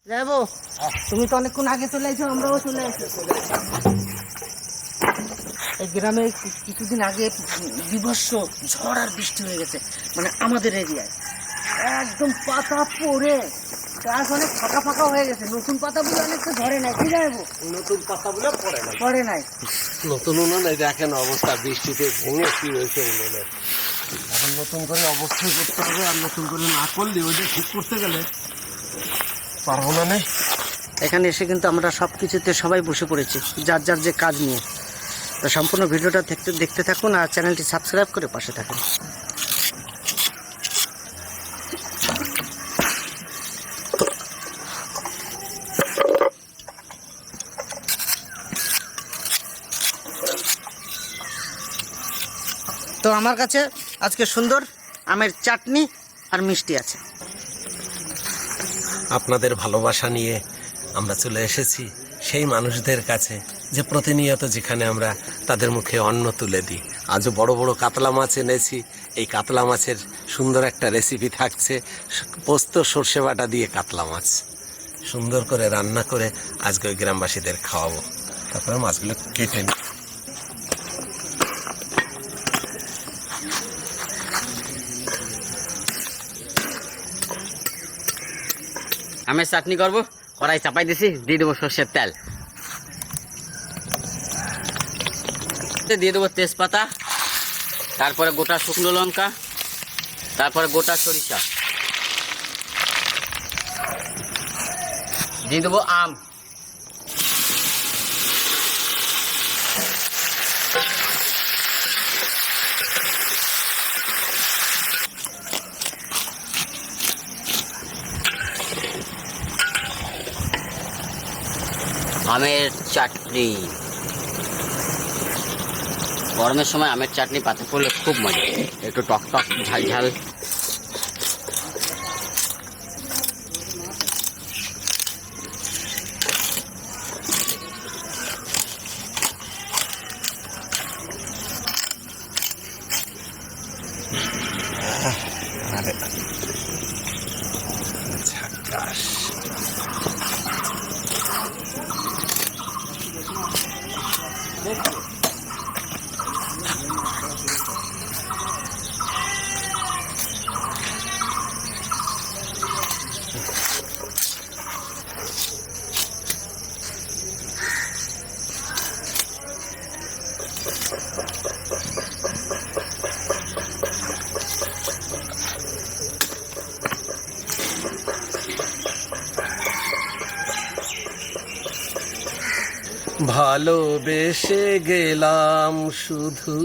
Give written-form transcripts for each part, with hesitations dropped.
যাবো, তুমি তো অনেকক্ষণ আগে চলে এসো, আমরাও চলে এসেছি। এই গ্রামে কিছুদিন আগে বিভৎস ঝড় আর বৃষ্টি হয়ে গেছে, মানে আমাদের এরিয়ায় একদম পাতা পড়ে গাছ অনেক ফাঁকা ফাঁকা হয়ে গেছে। নতুন পাতাগুলো অনেকটা ধরে নাই, কি যাবো, নতুন পাতাগুলো পড়ে নাই। নতুন উনুনে দেখেন অবস্থা, বৃষ্টিতে ভেঙে কি হয়েছে উনুনে। এখন নতুন করে অবস্থায় করতে হবে, আর নতুন করে না করলে ওইটা ঠিক করতে গেলে পারবো না। নেই এখানে এসে কিন্তু আমরা সব কিছুতে সবাই বসে পড়েছি, যার যার যে কাজ নিয়ে। তো সম্পূর্ণ ভিডিওটা দেখতে থাকুন আর চ্যানেলটি সাবস্ক্রাইব করে পাশে থাকুন। তো আমার কাছে আজকে সুন্দর আমের চাটনি আর মিষ্টি আছে। আপনাদের ভালোবাসা নিয়ে আমরা চলে এসেছি সেই মানুষদের কাছে যে প্রতিনিয়ত যেখানে আমরা তাদের মুখে অন্ন তুলে দিই। আজও বড় বড় কাতলা মাছ এনেছি। এই কাতলা মাছের সুন্দর একটা রেসিপি থাকছে, পোস্ত সর্ষে বাটা দিয়ে কাতলা মাছ সুন্দর করে রান্না করে আজকে ওই গ্রামবাসীদের খাওয়াবো। তারপরে মাছগুলো কেটে নিই। আমের চাটনি করবো, কড়াই চাপাই দিছি, দিয়ে দেবো সর্ষের তেল, দিয়ে দেবো তেজপাতা, তারপরে গোটা শুকনো লঙ্কা, তারপরে গোটা সরিষা, দিয়ে দেবো আম, আমের চাটনি। গরমের সময় আমের চাটনি পাতে পড়লে খুব মজা, একটু টক টক ঝাল ঝাল। ঝাক্কাস। ভালোবেসে গেলাম শুধু,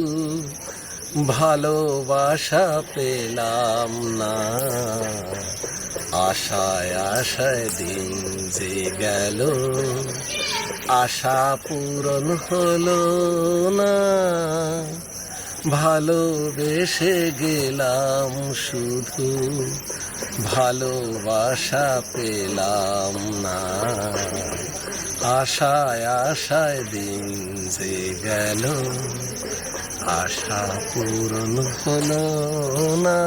ভালোবাসা পেলাম না। আশায় আশায় দিন যে গেল, আশা পূরণ হলো না। ভালোবেসে গেলাম শুধু, ভালোবাসা পেলাম না। আশায় আশায় দিন যে গেল, আশা পূরণ হলো না।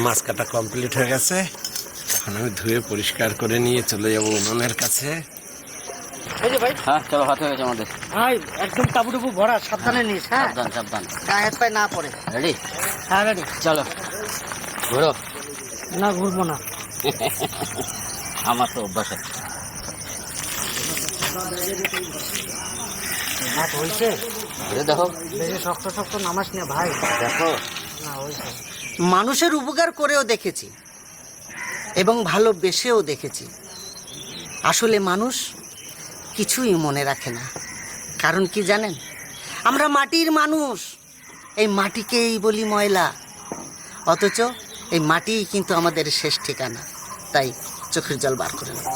মাছ কাটা কমপ্লিট হয়ে গেছে। এখন আমি ধুয়ে পরিষ্কার করে নিয়ে চলে যাবো উনুনের কাছে। হ্যাঁ চলো, হাতে হয়েছে আমাদের। ভাই একদম টাবুটুবু ভরা, সাবধানে নিস। হ্যাঁ সাবধান সাবধান, গায়ে হাত পায়ে না পড়ে। রেডি? হ্যাঁ রেডি। চলো ঘুরো। না ঘুরবো না, আমার তো অভ্যাস আছে। ভাত হয়েছে? ঘুরে দেখো, বেশি শক্ত শক্ত নামাস না ভাই। দেখো না হয়েছে। মানুষের উপকার করেও দেখেছি এবং ভালোবেসেও দেখেছি। আসলে মানুষ কিছুই মনে রাখে না। কারণ কি জানেন? আমরা মাটির মানুষ, এই মাটিকেই বলি ময়লা, অথচ এই মাটিই কিন্তু আমাদের শেষ ঠিকানা। তাই চোখের জল বার করে নাও।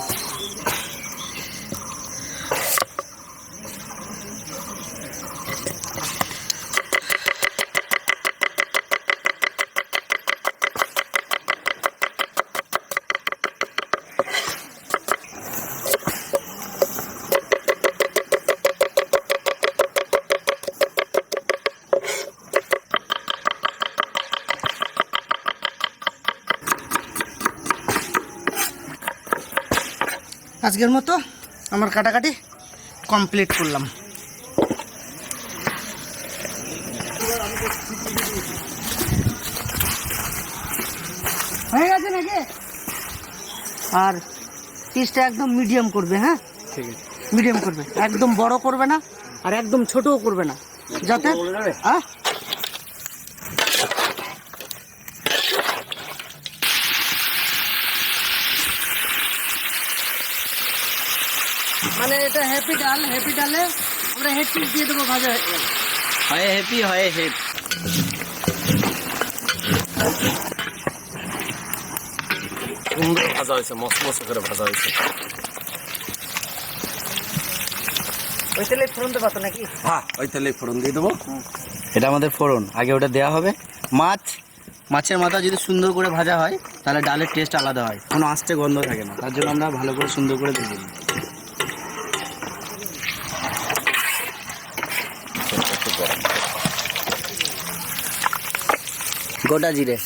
আজকের মতো আমার কাটাকাটি কমপ্লিট করলাম। হয়ে গেছে নাকি? আর পিসটা একদম মিডিয়াম করবে, হ্যাঁ ঠিক আছে। মিডিয়াম করবে, একদম বড় করবে না আর একদম ছোটও করবে না, যাতে মানে এটা হ্যাপি ডালে আমরা হেড পিস দিয়ে দেবো ভাজা হয়ে গেলে। হয় হ্যাপি হয় হেড। সুন্দর ভাজা হয়েছে, মসমস করে ভাজা হয়েছে। ওই তেলে ফোড়ন দেবো তো নাকি? হ্যাঁ, ওই তেলে ফোড়ন দিয়ে দেবো। এটা আমাদের ফোড়ন, আগে ওটা দেওয়া হবে। মাছের মাথা যদি সুন্দর করে ভাজা হয় তাহলে ডালের টেস্ট আলাদা হয়, কোনো আস্তে গন্ধ থাকে না, তার জন্য আমরা ভালো করে সুন্দর করে দিয়ে দিই। গোটা জিরে,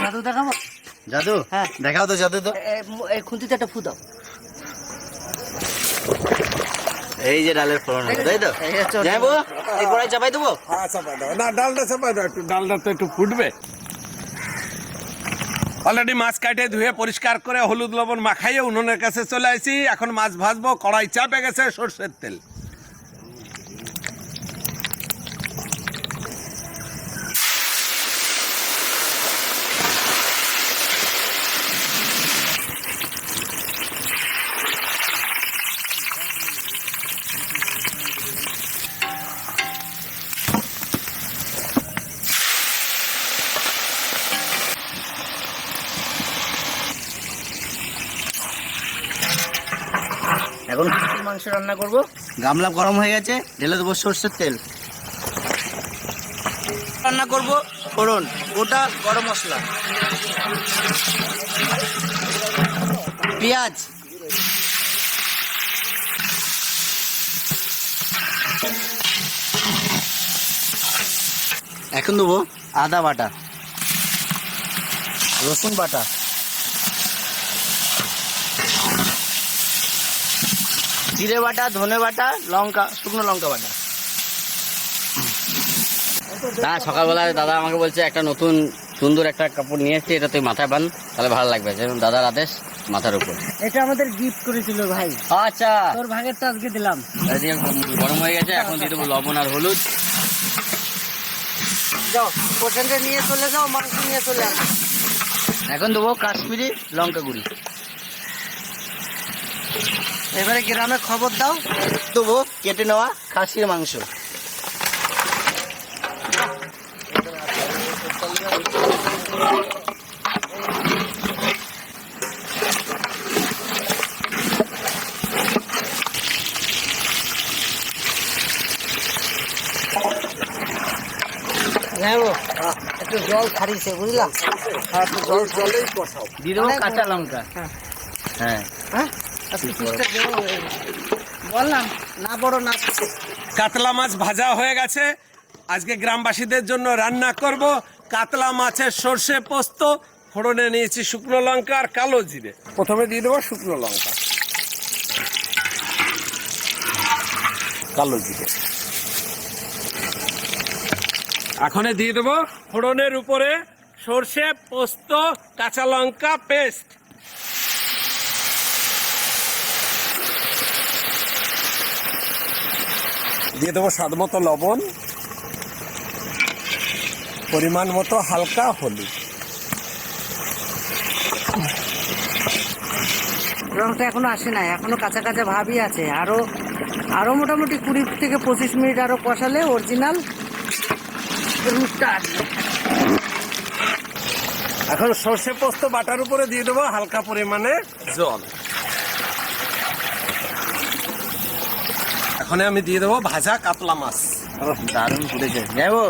জাদু দেখাবো? জাদু? হ্যাঁ দেখাও তো জাদু। তো এই খুন্তিতে একটা ফু দাও। এই যে ডালের ফোড়ন হবে, তাই তো? যাবো এই কড়াই চাপাই দেবো। হ্যাঁ, চাপাই দাও। না, ডালটা চাপাই দাও, একটু ডালটা তো একটু ফুটবে। অলরেডি মাছ কাটে ধুয়ে পরিষ্কার করে হলুদ লবণ মাখাইয়ে উনুনের কাছে চলে আসি। এখন মাছ ভাজবো, কড়াই চাপে গেছে সর্ষের তেল। এখন খাসির মাংস রান্না করব। গামলা গরম হয়ে গেছে, ঢেলে দেবো সর্ষের তেল। রান্না করব ফোড়ন, গোটা গরম মশলা, পেঁয়াজ, এখন দেবো আদা বাটা, রসুন বাটা, জিরে বাটা, ধনে বাটা, লঙ্কা, শুকনো লঙ্কা বাটা। না, সকালবেলায় দাদা আমাকে বলছে একটা নতুন সুন্দর একটা কাপড় নিয়ে এসছি, এটা তুই মাথায় বান, তাহলে ভালো লাগবে। যেমন দাদার আদেশ, মাথার উপর। এটা আমাদের গিফট করেছিল ভাই। আচ্ছা, তোর ভাগেরটা আজকে দিলাম। গরম হয়ে গেছে, এখন দিয়ে দেবো লবণ আর হলুদ। যাও পোটেনটা নিয়ে চলে যাও, মাংস নিয়ে চলে আসো। এখন দেবো কাশ্মীরি লঙ্কা গুঁড়ি। এবারে গ্রামে খবর দাও। দেবো কেটে নেওয়া খাসির মাংস। একটু জল ছাড়িয়েছে, বুঝলাম। একটু জলেই কষাও। দিয়ে দেবো কাঁচা লঙ্কা। হ্যাঁ, বললাম না বড় না। কাতলা মাছ ভাজা হয়ে গেছে। আজকে গ্রামবাসীদের জন্য রান্না করব কাতলা মাছের সর্ষে পোস্ত। ফোড়নে নিয়েছি শুকনো লঙ্কা আর কালো জিরে। প্রথমে দিয়ে দেবো শুকনো লঙ্কা, কালো জিরে। এখন দিয়ে দেবো ফোড়নের উপরে সর্ষে পোস্ত কাঁচা লঙ্কা পেস্ট। দিয়ে দেবো স্বাদ মতো লবণ, পরিমাণ মতো হালকা হলুদ। রংটা এখনো আসে নাই, এখনো কাঁচা কাঁচা ভাবই আছে। আরো মোটামুটি 20 থেকে 25 মিনিট আরো কষালে অরিজিনাল রূপটা আসবে। এখন সর্ষে পোস্ত বাটার উপরে দিয়ে দেবো হালকা পরিমাণে জল। এখন আমি দিয়ে দেবো ভাজা কাতলা মাছ। দারুণ ফুটেছে। যাবো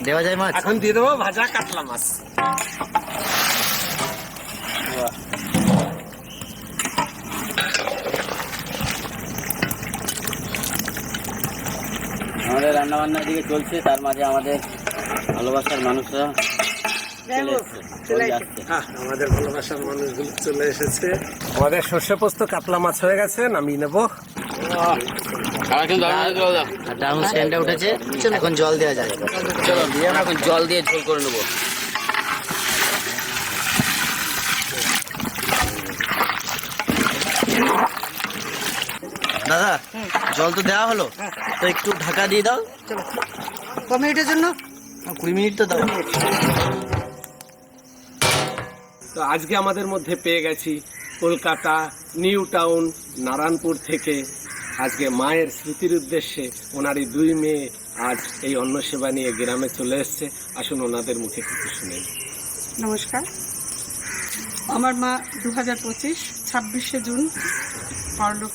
দেওয়া যায় মাছ। এখন দিয়ে দেবো ভাজা কাতলা মাছ। রান্না বান্না এদিকে চলছে, তার মাঝে আমাদের ভালোবাসার মানুষরা চলে আসছে। আমাদের ভালোবাসার মানুষগুলো চলে এসেছে। আমাদের সর্ষে পোস্ত কাতলা মাছ হয়ে গেছে, নামিয়ে নেবো। দারুণ সেন্টটা উঠেছে, এখন জল দেওয়া যায়। চলো দিয়ে আমরা এখন জল দিয়ে ঝোল করে নেবো। দাদা জল তো দেওয়া হলো, তো একটু ঢাকা দিয়ে দাও। চলো, ক মিনিটের জন্য? 20 মিনিট তো দাও। তো আজকে আমাদের মধ্যে পেয়ে গেছি কলকাতা নিউ টাউন নারায়ণপুর থেকে। আজকে মায়ের স্মৃতির উদ্দেশ্যে ওনারই 2 মেয়ে আজ এই অন্ন সেবা নিয়ে গ্রামে চলে এসছে। আসুন ওনাদের মুখে কিছু শুনে। নমস্কার, আমার মা 2025 26শে জুন পরলোক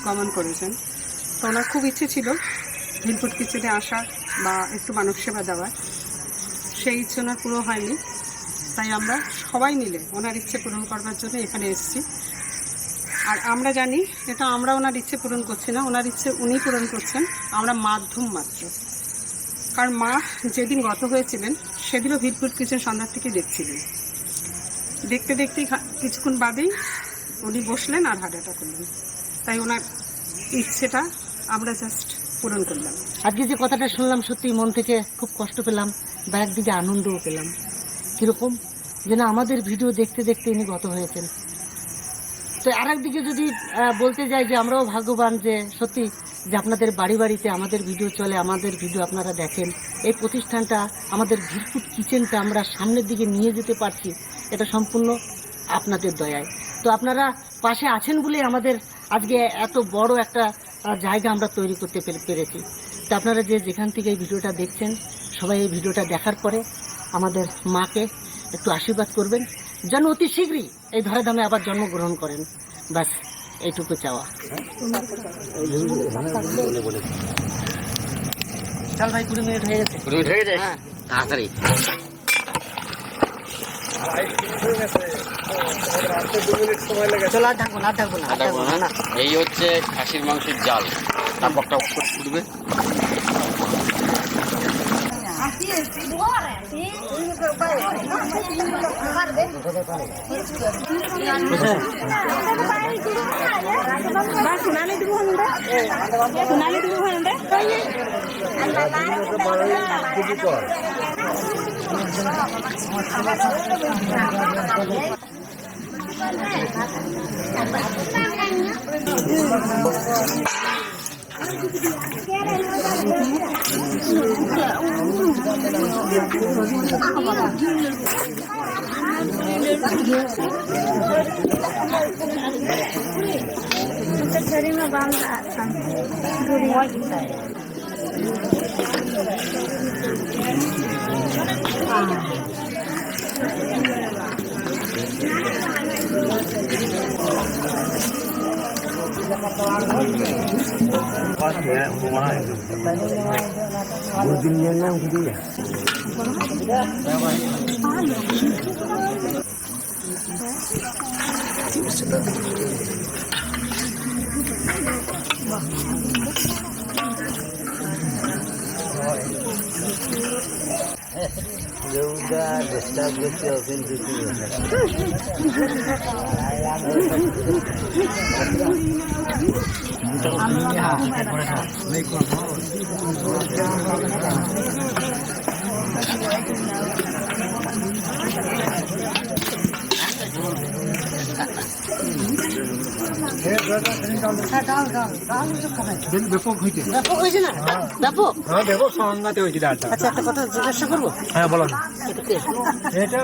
গমন করেছেন। তো ওনার খুব ইচ্ছে ছিল ভিলপুট কিচেনে আসা বা একটু মানব সেবা দেওয়ার। সেই ইচ্ছে ওনার পুরো হয়নি, তাই আমরা সবাই মিলে ওনার ইচ্ছে পূরণ করবার জন্য এখানে এসেছি। আর আমরা জানি এটা আমরা ওনার ইচ্ছে পূরণ করছি না, ওনার ইচ্ছে উনি পূরণ করছেন, আমরা মাধ্যম মাত্র। কারণ মা যেদিন গত হয়েছিলেন সেদিনও ভিলপুট কিচেন সন্ধ্যার থেকে দেখছিলেন। দেখতে দেখতেই কিছুক্ষণ বাদেই উনি বসলেন আর হার্ট অ্যাটাক করলেন। তাই ওনার ইচ্ছেটা আমরা জাস্ট পূরণ করলাম। আজকে যে কথাটা শুনলাম সত্যি মন থেকে খুব কষ্ট পেলাম বা একদিকে আনন্দও পেলাম। কিরকম যেন আমাদের ভিডিও দেখতে দেখতে ইনি গত হয়েছেন। তো আর একদিকে যদি বলতে যাই যে আমরাও ভাগ্যবান যে সত্যি যে আপনাদের বাড়ি বাড়িতে আমাদের ভিডিও চলে, আমাদের ভিডিও আপনারা দেখেন। এই প্রতিষ্ঠানটা আমাদের ভিলপুট কিচেনটা আমরা সামনের দিকে নিয়ে যেতে পারছি, এটা সম্পূর্ণ আপনাদের দয়ায়। তো আপনারা পাশে আছেন বলে আমাদের আজকে এত বড় একটা জায়গা আমরা তৈরি করতে পেরেছি। তো আপনারা যে যেখান থেকে এই ভিডিওটা দেখছেন সবাই এই ভিডিওটা দেখার পরে আমাদের মাকে একটু আশীর্বাদ করবেন যেন অতি শীঘ্রই এই ধরাধামে আবার জন্মগ্রহণ করেন। ব্যাস এইটুকু চাওয়া। চল ভাই, 20 মিনিট হয়ে গেছে। 20 মিনিট হয়ে গেছে, হ্যাঁ তাড়াতাড়ি। চলো, আর থাকবো না, আর থাকবো না, আর থাকবো না, না। এই হচ্ছে খাসির মাংসের জাল, তারপরটা ফুটবে। ব্যাপক হয়েছে না? ব্যাপক? আচ্ছা, একটা কথা জিজ্ঞাসা করবো? হ্যাঁ বলো। এটা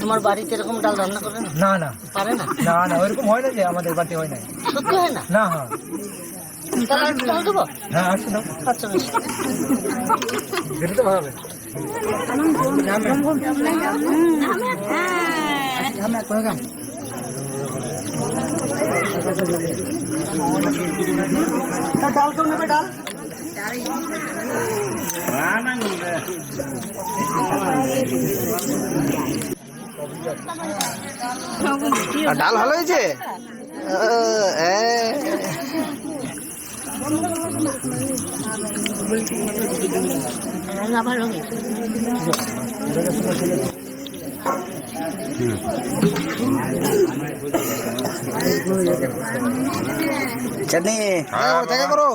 তোমার বাড়িতে এরকম ডাল রান্না করে না? না না পারে না? না না ওইরকম হয় না, যে আমাদের বাড়িতে হয় না। সত্যি হয় না? না হ্যাঁ তাহলে আর ডাল দেবো? হ্যাঁ আসো না, আচ্ছা বেশ। এটা তো ভালো হবে। ডাল কেউ নেবে? ডাল ডাল ভালো হয়েছে। চাটনি দেখা করো।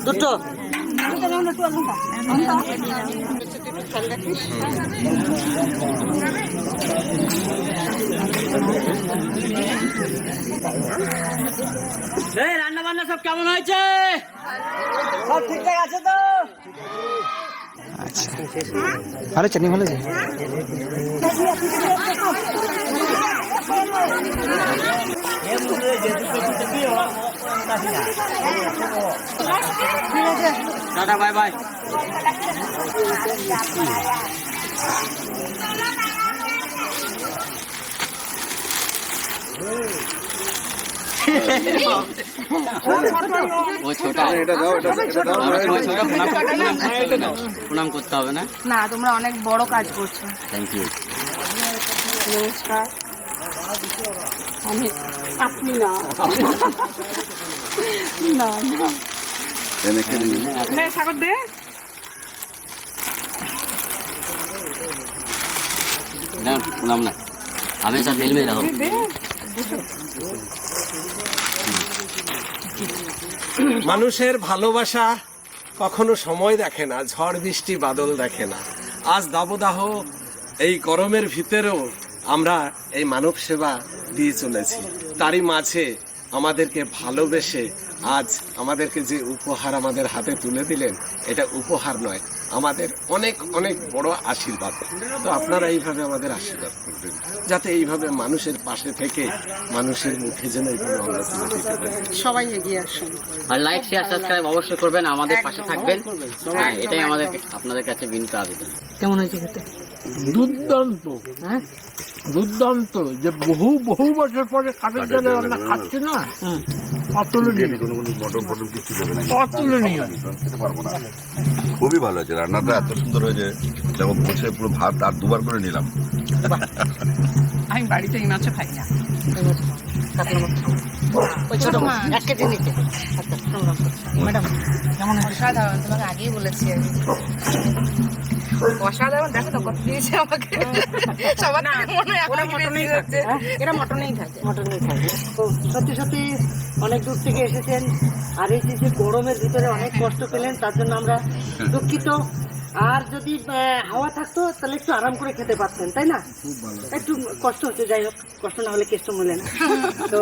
দুটো রান্না বান্না সব কেমন হয়েছে? সব ঠিকঠাক আছে তো? আচ্ছা ভালো, চাটনি ভালো আছে। Tata, bye bye. প্রণাম করতে হবে না? না, তোমরা অনেক বড় কাজ করছো। Thank you. নমস্কার, আমি আপনি না না না সাগর দে। প্রণাম না, हमेशा दिल में रहो। মানুষের ভালোবাসা কখনো সময় দেখে না, ঝড় বৃষ্টি বাদল দেখে না। আজ দাবদাহ এই গরমের ভিতরেও আমরা এই মানব সেবা দিয়ে চলেছি। তারই মাঝে আমাদেরকে ভালোবেসে আজ আমাদেরকে যে উপহার আমাদের হাতে তুলে দিলেন, এটা উপহার নয়, আমাদের অনেক অনেক বড় আশীর্বাদ। তো আপনারা এইভাবে আমাদের আশীর্বাদ করবেন, যাতে এইভাবে মানুষের পাশে থেকে মানুষের মুখে যেন এইভাবে আমরা তুলে দিতে পারি। সবাই এগিয়ে আসুন, আর লাইক শেয়ার সাবস্ক্রাইব অবশ্যই করবেন, আমাদের পাশে থাকবেন। হ্যাঁ, এটাই আমাদের আপনাদের কাছে বিনীত আবেদন। কেমন হয়েছে খেতে? দুর্দান্ত, হ্যাঁ, দুর্দান্ত। যে বহু বহু বছর পরে কাঠের জালে রান্না খাচ্ছি না, অতুলনীয়, অতুলনীয়। খুবই ভালো হয়েছে, রান্নাটা এত সুন্দর হয়েছে। যখন বসে পুরো ভাত আর দুবার করে নিলাম। আমি বাড়িতে এই মাছও খাই না। ওই ছোট মাছ 1 কেজি নিতে। আচ্ছা, ম্যাডাম কেমন হয়েছে? অসাধারণ, তোমাকে আগেই বলেছি আমি। অসাধারণ, দেখো তো কত দিয়েছে আমাকে। সবার মনে হয় এখন মটনই হচ্ছে, এরা মটনই থাকে। মটনের খাবে। তো সত্যি সত্যি অনেক দূর থেকে এসেছেন, আর এই যে গরমের ভিতরে অনেক কষ্ট পেলেন, তার জন্য আমরা দুঃখিত। আর যদি হাওয়া থাকতো তাহলে একটু আরাম করে খেতে পারতেন, তাই না? একটু কষ্ট হচ্ছে, যাই হোক, কষ্ট না হলে কেষ্ট মেলে না। তো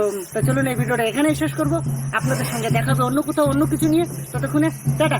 চলুন এই ভিডিওটা এখানেই শেষ করবো। আপনাদের সঙ্গে দেখা হবে অন্য কোথাও অন্য কিছু নিয়ে। ততক্ষণে টাটা।